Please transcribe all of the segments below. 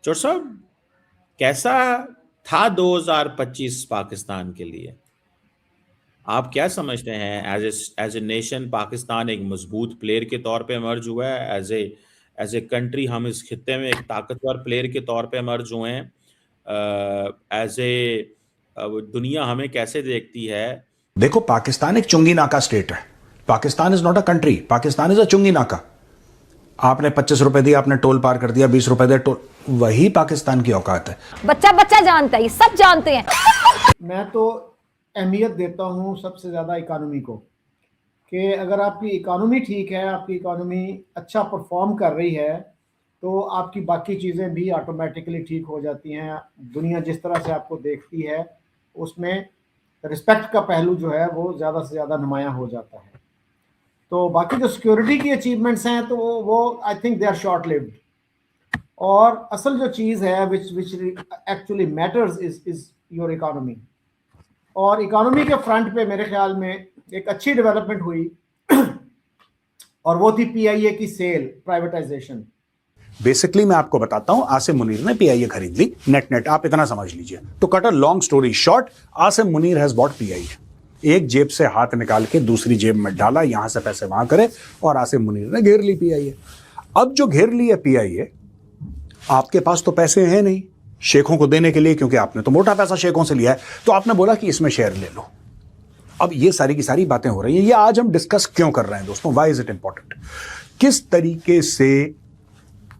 चोर साहब, कैसा था 2025 पाकिस्तान के लिए? आप क्या समझते हैं? एज ए नेशन पाकिस्तान एक मजबूत प्लेयर के तौर पे इमर्ज हुआ है? एज ए कंट्री हम इस खित्ते में एक ताकतवर प्लेयर के तौर पे इमर्ज हुए हैं? एज ए दुनिया हमें कैसे देखती है? देखो, पाकिस्तान एक चुंगी नाका स्टेट है। Pakistan is not a country, Pakistan is a चुंगी नाका। आपने 25 रुपए दिया, आपने टोल पार कर दिया, 20 रुपए दे टोल, वही पाकिस्तान की औकात है। बच्चा बच्चा जानता है, ये सब जानते हैं। मैं तो अहमियत देता हूँ सबसे ज़्यादा इकानमी को, कि अगर आपकी इकानमी ठीक है, आपकी इकानमी अच्छा परफॉर्म कर रही है, तो आपकी बाकी चीज़ें भी ऑटोमेटिकली ठीक हो जाती हैं। दुनिया जिस तरह से आपको देखती है, उसमें रिस्पेक्ट का पहलू जो है वो ज़्यादा से ज़्यादा नुमायाँ हो जाता है। तो बाकी जो सिक्योरिटी की अचीवमेंट्स हैं, तो वो I think they are short lived. और असल जो चीज़ है which actually matters is your economy. और इकोनॉमी के फ्रंट पे मेरे ख्याल में एक अच्छी डेवलपमेंट हुई और वो थी पीआईए की सेल, प्राइवेटाइजेशन। बेसिकली मैं आपको बताता हूं, आसिम मुनीर ने पीआईए खरीद ली, नेट आप इतना समझ लीजिए। तो cut a long story short, Asim Munir has bot PIA. एक जेब से हाथ निकाल के दूसरी जेब में डाला, यहां से पैसे वहां करे, और आसिम मुनीर ने घेर ली पीआईए। अब जो घेर ली है पीआईए, आपके पास तो पैसे हैं नहीं शेखों को देने के लिए, क्योंकि आपने तो मोटा पैसा शेखों से लिया है, तो आपने बोला कि इसमें शेयर ले लो। अब ये सारी की सारी बातें हो रही हैं। ये आज हम डिस्कस क्यों कर रहे हैं दोस्तों? Why is it important? किस तरीके से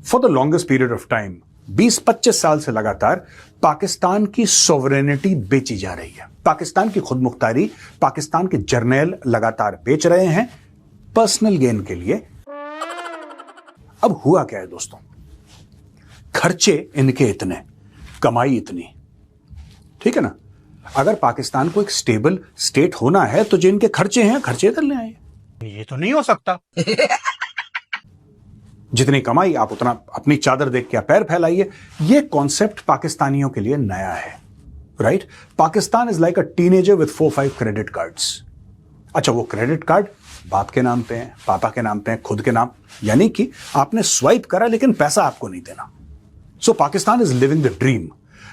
for the longest period of time 20-25 साल से लगातार पाकिस्तान की सोवरेनिटी बेची जा रही है, पाकिस्तान की खुद मुख्तारी पाकिस्तान के जर्नैल लगातार बेच रहे हैं पर्सनल गेन के लिए। अब हुआ क्या है दोस्तों? खर्चे इनके इतने, कमाई इतनी, ठीक है ना? अगर पाकिस्तान को एक स्टेबल स्टेट होना है तो जिनके खर्चे हैं, खर्चे इधर ले आए। ये तो नहीं हो सकता। जितनी कमाई आप उतना अपनी चादर देख के पैर फैलाइए। ये कॉन्सेप्ट पाकिस्तानियों के लिए नया है, right? Pakistan is like a teenager with 4-5 credit cards. अच्छा, वो क्रेडिट कार्ड बाप के नाम पे हैं, पापा के नाम पे हैं, खुद के नाम, यानी कि आपने स्वाइप करा लेकिन पैसा आपको नहीं देना। So Pakistan is living the dream,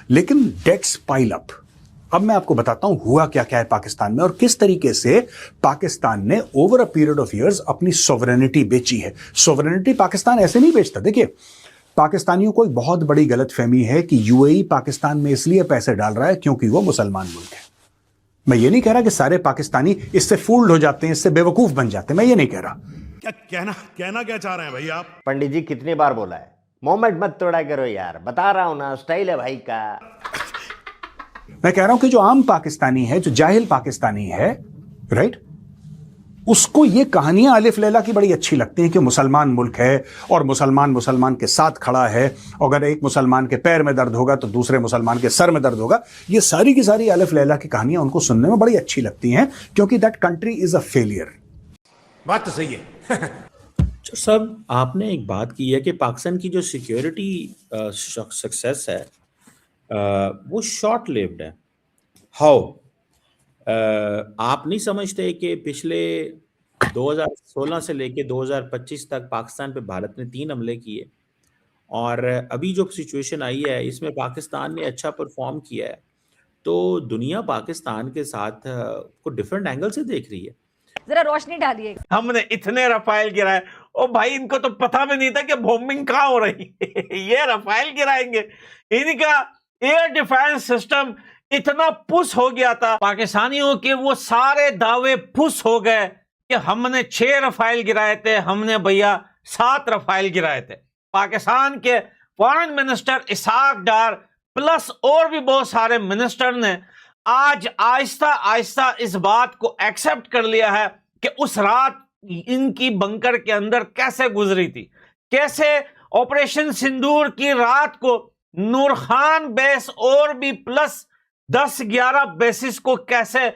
लेकिन डेट्स पाइल अप। अब मैं आपको बताता हूं हुआ क्या क्या है पाकिस्तान में, और किस तरीके से पाकिस्तान ने over a period of years अपनी सोवरेनिटी बेची है। सोवरेनिटी पाकिस्तान ऐसे नहीं बेचता। देखिए, पाकिस्तानियों को एक बहुत बड़ी गलतफहमी है कि यूएई पाकिस्तान में इसलिए पैसे डाल रहा है क्योंकि वो मुसलमान मुल्क है। मैं ये नहीं कह रहा कि सारे पाकिस्तानी इससे फूल्ड हो जाते हैं, इससे बेवकूफ बन जाते हैं, मैं ये नहीं कह रहा। कहना क्या चाह रहे हैं भाई आप? पंडित जी कितनी बार बोला है, मोमेंट मत तोड़ा करो यार, बता रहा हूं ना, स्टाइल है भाई का। मैं कह रहा हूं कि जो आम पाकिस्तानी है, जो जाहिल पाकिस्तानी है, राइट, उसको ये कहानियां अलिफ लैला की बड़ी अच्छी लगती हैं कि मुसलमान मुल्क है और मुसलमान के साथ खड़ा है, अगर एक मुसलमान के पैर में दर्द होगा तो दूसरे मुसलमान के सर में दर्द होगा। ये सारी की सारी अलिफ लैला की कहानियां उनको सुनने में बड़ी अच्छी लगती हैं, क्योंकि that country is a failure. बात तो सही है। सब आपने एक बात की है कि पाकिस्तान की जो सिक्योरिटी सक्सेस है वो शॉर्ट लिव्ड है। हाउ? आप नहीं समझते कि पिछले 2016 से लेके 2025 तक पाकिस्तान पे भारत ने 3 हमले किए, और अभी जो सिचुएशन आई है इसमें पाकिस्तान ने अच्छा परफॉर्म किया है, तो दुनिया पाकिस्तान के साथ को डिफरेंट एंगल से देख रही है। जरा रोशनी डालिए। हमने इतने रफाइल गिराए, ओ भाई इनको तो पता भी नहीं था कि बॉम्बिंग कहां हो रही है। ये रफाइल गिराएंगे, इनका एयर डिफेंस सिस्टम इतना पुश हो गया था, पाकिस्तानियों के वो सारे दावे पुश हो गए कि हमने 6 रफाइल गिराए थे, हमने भैया 7 रफाइल गिराए थे। पाकिस्तान के फॉरेन मिनिस्टर इसाक डार प्लस और भी बहुत सारे मिनिस्टर ने आज आहिस्ता आहिस्ता इस बात को एक्सेप्ट कर लिया है कि उस रात इनकी बंकर के अंदर कैसे गुजरी थी, कैसे ऑपरेशन सिंदूर की रात को नूर खान बेस और भी प्लस 10-11 बेसिस को कैसे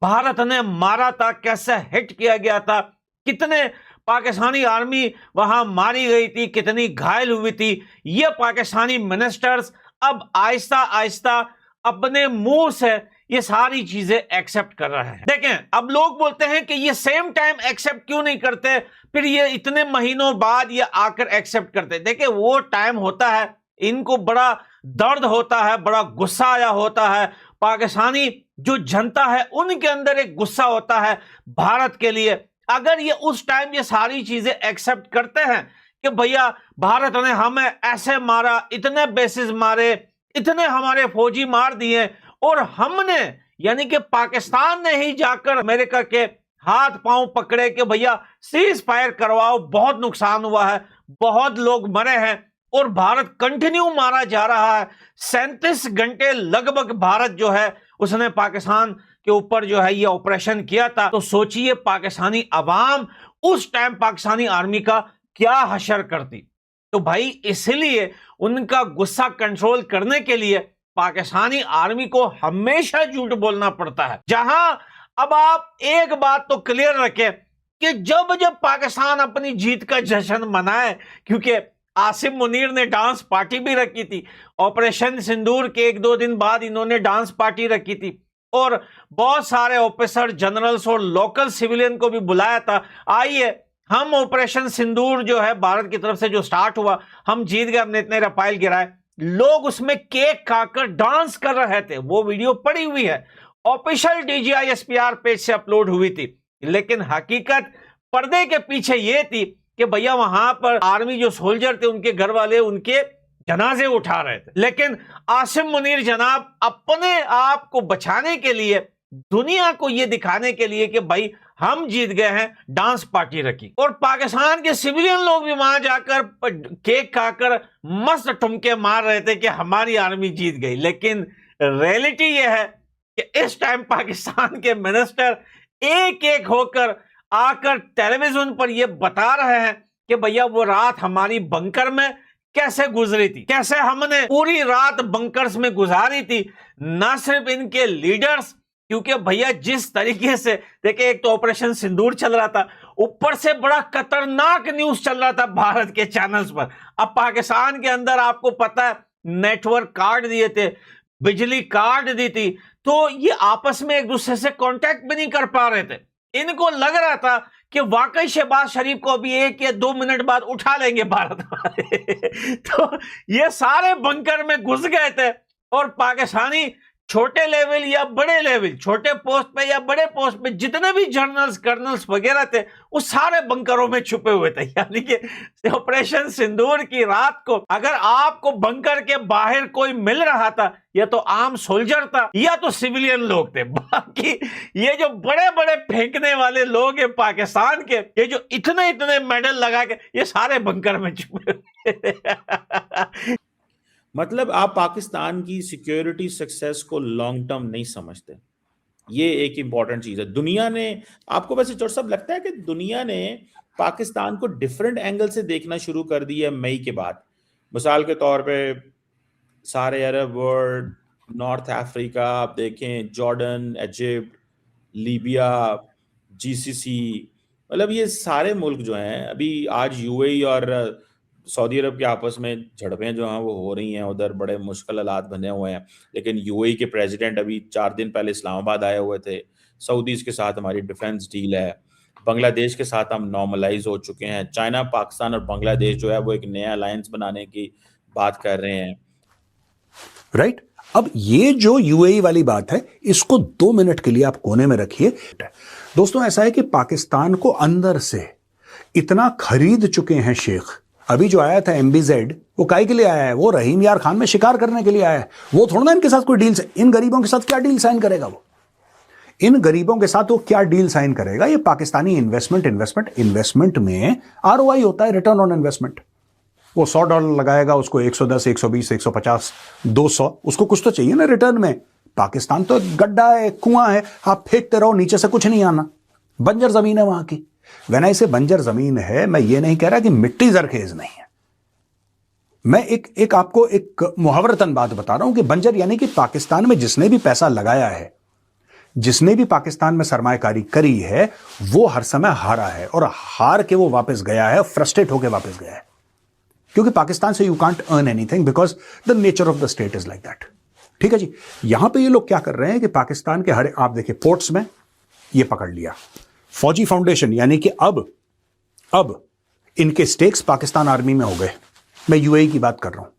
भारत ने मारा था, कैसे हिट किया गया था, कितने पाकिस्तानी आर्मी वहां मारी गई थी, कितनी घायल हुई थी। ये पाकिस्तानी मिनिस्टर्स अब आहिस्ता आहिस्ता अपने मुंह से ये सारी चीजें एक्सेप्ट कर रहे हैं। देखें, अब लोग बोलते हैं कि ये सेम टाइम एक्सेप्ट क्यों नहीं करते, फिर ये इतने महीनों बाद ये आकर एक्सेप्ट करते। देखिए, वो टाइम होता है इनको बड़ा दर्द होता है, बड़ा गुस्सा आया होता है। पाकिस्तानी जो जनता है उनके अंदर एक गुस्सा होता है भारत के लिए। अगर ये उस टाइम ये सारी चीजें एक्सेप्ट करते हैं कि भैया भारत ने हमें ऐसे मारा, इतने बेसिस मारे, इतने हमारे फौजी मार दिए, और हमने यानी कि पाकिस्तान ने ही जाकर अमेरिका के हाथ पांव पकड़े कि भैया सीज फायर करवाओ, बहुत नुकसान हुआ है, बहुत लोग मरे हैं, और भारत कंटिन्यू मारा जा रहा है। 37 घंटे लगभग भारत जो है उसने पाकिस्तान के ऊपर जो है ये ऑपरेशन किया था। तो सोचिए पाकिस्तानी अवाम उस टाइम पाकिस्तानी आर्मी का क्या हशर करती। तो भाई इसलिए उनका गुस्सा कंट्रोल करने के लिए पाकिस्तानी आर्मी को हमेशा झूठ बोलना पड़ता है। जहां अब आप एक बात तो क्लियर रखें कि जब जब पाकिस्तान अपनी जीत का जश्न मनाए, क्योंकि आसिम मुनीर ने डांस पार्टी भी रखी थी, ऑपरेशन सिंदूर के 1-2 दिन बाद इन्होंने डांस पार्टी रखी थी, और बहुत सारे ऑफिसर, जनरल्स और लोकल सिविलियन को भी बुलाया था, आइए हम ऑपरेशन सिंदूर जो है भारत की तरफ से जो स्टार्ट हुआ, हम जीत गए, हमने इतने रफाइल गिराए। लोग उसमें केक खाकर डांस कर रहे थे, वो वीडियो पड़ी हुई है, ऑफिशियल DGI-SPR पेज से अपलोड हुई थी। लेकिन हकीकत पर्दे के पीछे ये थी कि भैया वहां पर आर्मी जो सोल्जर थे उनके घर वाले उनके जनाजे उठा रहे थे। लेकिन आसिम मुनीर जनाब अपने आप को बचाने के लिए, दुनिया को यह दिखाने के लिए कि भाई हम जीत गए हैं, डांस पार्टी रखी, और पाकिस्तान के सिविलियन लोग भी वहां जाकर केक खाकर मस्त ठुमके मार रहे थे कि हमारी आर्मी जीत गई। लेकिन रियलिटी यह है कि इस टाइम पाकिस्तान के मिनिस्टर एक एक होकर आकर टेलीविजन पर यह बता रहे हैं कि भैया वो रात हमारी बंकर में कैसे गुजरी थी, कैसे हमने पूरी रात बंकर्स में गुजारी थी। ना सिर्फ इनके लीडर्स, क्योंकि भैया जिस तरीके से देखिए, एक तो ऑपरेशन सिंदूर चल रहा था, ऊपर से बड़ा खतरनाक न्यूज चल रहा था भारत के चैनल्स पर। अब पाकिस्तान के अंदर आपको पता है नेटवर्क कार्ड दिए थे, बिजली कार्ड दी थी, तो ये आपस में एक दूसरे से कांटेक्ट भी नहीं कर पा रहे थे। इनको लग रहा था कि वाकई शहबाज शरीफ को अभी 1 या 2 मिनट बाद उठा लेंगे भारत वाले। तो ये सारे बंकर में घुस गए थे, और पाकिस्तानी छोटे लेवल या बड़े लेवल, छोटे पोस्ट पे या बड़े पोस्ट पे जितने भी जनरल्स, कर्नल्स वगैरह थे, वो सारे बंकरों में छुपे हुए थे। यानी कि ऑपरेशन सिंदूर की रात को अगर आपको बंकर के बाहर कोई मिल रहा था, या तो आम सोल्जर था या तो सिविलियन लोग थे। बाकी ये जो बड़े बड़े फेंकने वाले लोग हैं पाकिस्तान के, ये जो इतने इतने मेडल लगा के, ये सारे बंकर में छुपे हुए। मतलब आप पाकिस्तान की सिक्योरिटी सक्सेस को लॉन्ग टर्म नहीं समझते, ये एक इंपॉर्टेंट चीज है। दुनिया ने आपको वैसे चोट साहब लगता है कि दुनिया ने पाकिस्तान को डिफरेंट एंगल से देखना शुरू कर दिया मई के बाद। मिसाल के तौर पे सारे अरब वर्ल्ड, नॉर्थ अफ्रीका, आप देखें जॉर्डन, इजिप्ट, लीबिया, GCC, मतलब ये सारे मुल्क जो हैं, अभी आज UAE और सऊदी अरब के आपस में झड़पें जो हैं वो हो रही हैं, उधर बड़े मुश्किल हालात बने हुए हैं। लेकिन UAE के प्रेसिडेंट अभी 4 दिन पहले इस्लामाबाद आए हुए थे। सऊदीज के साथ हमारी डिफेंस डील है, बांग्लादेश के साथ हम नॉर्मलाइज हो चुके हैं। चाइना, पाकिस्तान और बांग्लादेश जो है वो एक नया अलायंस बनाने की बात कर रहे हैं। राइट अब ये जो UAE वाली बात है, इसको 2 मिनट के लिए आप कोने में रखिए। दोस्तों ऐसा है कि पाकिस्तान को अंदर से इतना खरीद चुके हैं शेख। अभी जो आया था MBZ, वो काहे के लिए आया है? वो रहीम यार खान में शिकार करने के लिए आया है। वो थोड़ा ना इनके साथ कोई डील, इन गरीबों के साथ क्या डील साइन करेगा वो? इन गरीबों के साथ वो क्या डील साइन करेगा? ये पाकिस्तानी इन्वेस्टमेंट में ROI होता है, रिटर्न ऑन इन्वेस्टमेंट। वो $100 लगाएगा, उसको 110, 120, 150, 200, उसको कुछ तो चाहिए ना रिटर्न में। पाकिस्तान तो एक गड्ढा है, कुआं है, आप फेंकते रहो, नीचे से कुछ नहीं आना। बंजर जमीन है वहां की। वैना से बंजर जमीन है, मैं ये नहीं कह रहा कि मिट्टी जरखेज नहीं है। मैं एक आपको एक मुहावरतन बात बता रहा हूं कि बंजर यानी कि पाकिस्तान में जिसने भी पैसा लगाया है, जिसने भी पाकिस्तान में सरमायाकारी करी है, वो हर समय हारा है, और हार के वो वापस गया है, फ्रस्ट्रेट होकर वापस गया है। क्योंकि पाकिस्तान से you can't earn anything because the nature of the state is like that. ठीक है जी। यहां पे ये लोग क्या कर रहे हैं कि पाकिस्तान के हर, आप देखिए पोर्ट्स में ये पकड़ लिया, फौजी फाउंडेशन, यानी कि अब इनके स्टेक्स पाकिस्तान आर्मी में हो गए। मैं UAE की बात कर रहा हूं,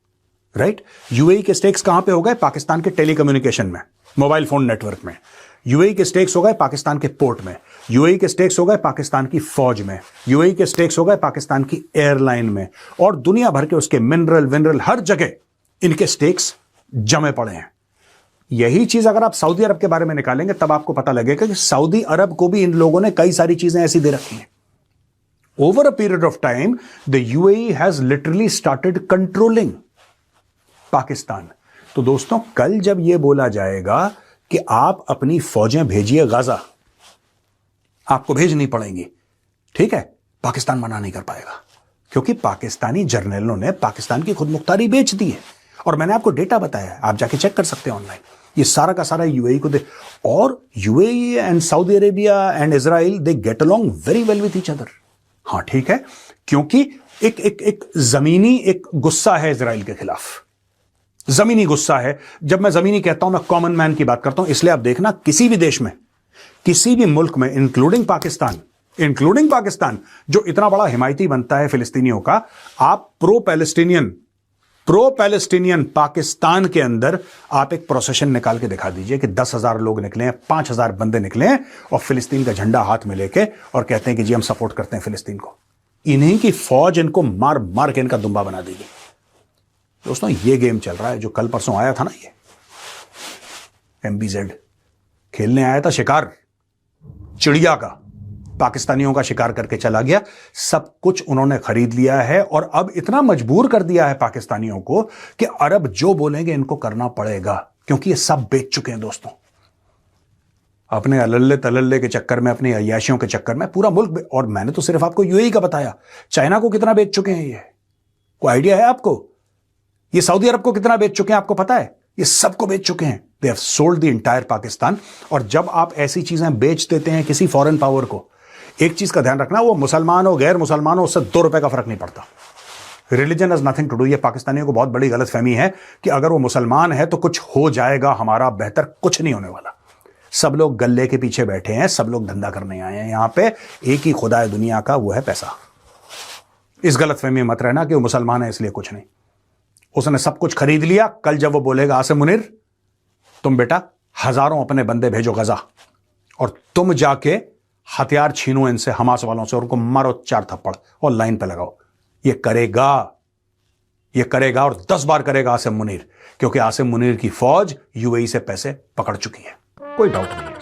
राइट? यूएई के स्टेक्स कहां पे हो गए? पाकिस्तान के टेलीकम्युनिकेशन में, मोबाइल फोन नेटवर्क में। यूएई के स्टेक्स हो गए पाकिस्तान के पोर्ट में। यूएई के स्टेक्स हो गए पाकिस्तान की फौज में। यूएई के स्टेक्स हो गए पाकिस्तान की एयरलाइन में, और दुनिया भर के उसके मिनरल विनरल हर जगह इनके स्टेक्स जमे पड़े हैं। यही चीज अगर आप सऊदी अरब के बारे में निकालेंगे तब आपको पता लगेगा कि सऊदी अरब को भी इन लोगों ने कई सारी चीजें ऐसी दे रखी हैं। Over a period of time the UAE has literally started controlling Pakistan. तो दोस्तों, कल जब यह बोला जाएगा कि आप अपनी फौजें भेजिए गाजा, आपको भेजनी पड़ेंगी, ठीक है, पाकिस्तान मना नहीं कर पाएगा, क्योंकि पाकिस्तानी जर्नलों ने पाकिस्तान की खुदमुख्तारी बेच दी है। और मैंने आपको डेटा बताया, आप जाके चेक कर सकते हैं ऑनलाइन, ये सारा का सारा यूएई को दे। और UAE and Saudi Arabia and Israel they get along very well with each other. हां, ठीक है, क्योंकि एक जमीनी एक गुस्सा है इजराइल के खिलाफ, जमीनी गुस्सा है। जब मैं जमीनी कहता हूं, मैं कॉमन मैन की बात करता हूं। इसलिए आप देखना, किसी भी देश में, किसी भी मुल्क में, इंक्लूडिंग पाकिस्तान जो इतना बड़ा हिमायती बनता है फिलिस्तीनियों का, आप प्रो पैलेस्टीनियन पाकिस्तान के अंदर आप एक प्रोसेशन निकाल के दिखा दीजिए कि 10,000 लोग निकले हैं, 5,000 बंदे निकले हैं और फिलिस्तीन का झंडा हाथ में लेके और कहते हैं कि जी हम सपोर्ट करते हैं फिलिस्तीन को। इन्हीं की फौज इनको मार मार के इनका दुम्बा बना देगी। दोस्तों, ये गेम चल रहा है जो कल परसों आया था ना, ये MBZ खेलने आया था शिकार, चिड़िया का, पाकिस्तानियों का शिकार करके चला गया। सब कुछ उन्होंने खरीद लिया है और अब इतना मजबूर कर दिया है पाकिस्तानियों को कि अरब जो बोलेंगे इनको करना पड़ेगा, क्योंकि ये सब बेच चुके हैं दोस्तों। अपने अलल्ले तलल्ले के चक्कर में, अपनी अय्याशियों के चक्कर में पूरा मुल्क, और मैंने तो सिर्फ आपको यूएई का बताया, चाइना को कितना बेच चुके हैं, ये कोई आइडिया है आपको? ये सऊदी अरब को कितना बेच चुके हैं आपको पता है? ये सबको बेच चुके हैं। They have sold the entire Pakistan. और जब आप ऐसी चीजें बेच देते हैं किसी फॉरेन पावर को, एक चीज का ध्यान रखना, वो मुसलमान हो गैर मुसलमान हो, उससे 2 रुपए का फर्क नहीं पड़ता। Religion has nothing to do. ये पाकिस्तानियों को बहुत बड़ी गलतफहमी है कि अगर वो मुसलमान है तो कुछ हो जाएगा हमारा बेहतर, कुछ नहीं होने वाला। सब लोग गल्ले के पीछे बैठे हैं, सब लोग धंधा करने आए हैं यहां पे। एक ही खुदा है दुनिया का, वो है पैसा। इस गलतफहमी में मत रहना कि वो मुसलमान है इसलिए कुछ नहीं। उसने सब कुछ खरीद लिया। कल जब वो बोलेगा आसिम मुनीर, तुम बेटा हजारों अपने बंदे भेजो गजा और तुम जाके हथियार छीनो इनसे, हमास वालों से, और उनको मारो 4 थप्पड़ और लाइन पे लगाओ, ये करेगा और 10 बार करेगा आसिम मुनीर, क्योंकि आसिम मुनीर की फौज यूएई से पैसे पकड़ चुकी है, कोई डाउट नहीं है।